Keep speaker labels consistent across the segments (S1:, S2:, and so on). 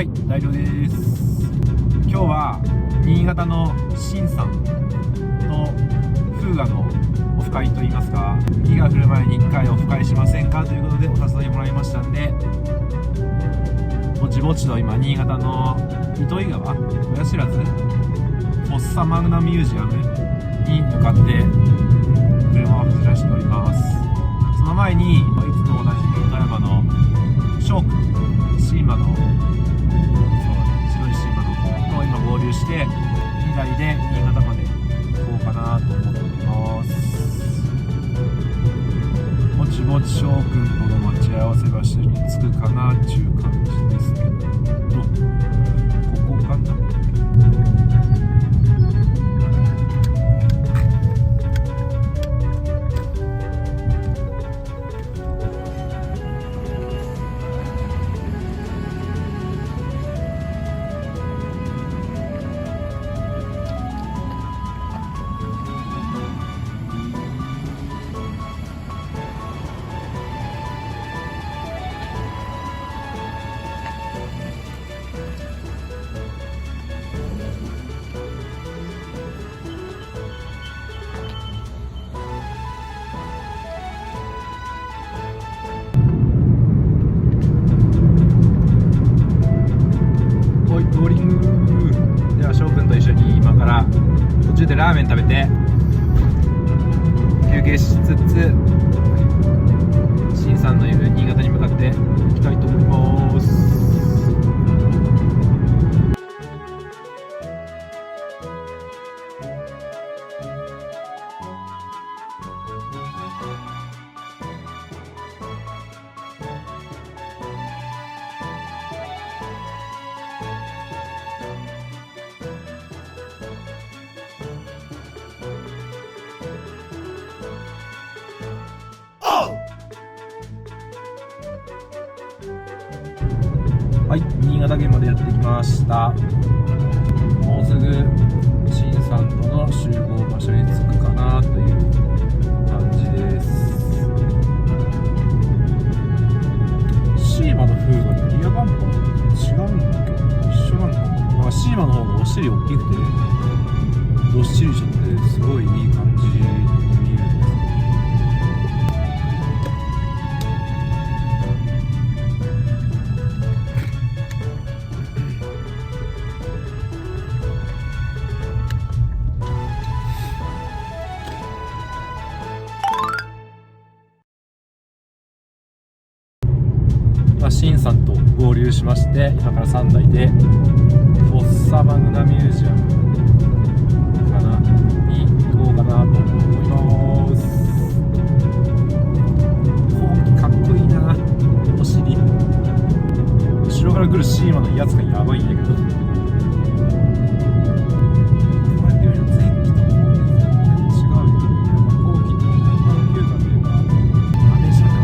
S1: はい、大丈夫です。今日は新潟のSHINさんとフーガのオフ会といいますか、雪が降る前に1回オフ会しませんかということでお誘いもらいましたんで、ぼちぼちと今新潟の糸魚川親知らずフォッサマグナミュージアムに向かって車を走らせております。その前にいつもおなじみ富山のSho君SHIMAの白いSHIMAのと今合流して2台で新潟まで行こうかなと思っております。ぼちぼちSho君との待ち合わせ場所に着くかなっていう感じですけど、ここかな。ボーリングではSho君と一緒に今から途中でラーメン食べて休憩しつつSHINさんのいる新潟に向かって行きたいと思います。はい、新潟県までやってきました。もうすぐSHINさんとの集合場所に着くかなという感じです。SHIMAとフーガでリアバンパー違うんだけど一緒なんだ。まあ、SHIMAの方がお尻大きくてどっしりしててすごいいい感じに見えるんです。SHINさんと合流しまして、今から3台でフォッサマグナミュージアムかなに行こうかなと思います。後期かっこいいな、お尻。後ろから来るSHIMAのやつがやばいんやけど、こうやって見ると前期と後期と全然違うよね。やっぱ後期の高級感というかアメ車感、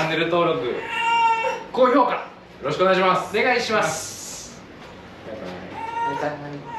S1: ンネル登録、高評価よろしくお願いします。
S2: お願いします。バイバイ。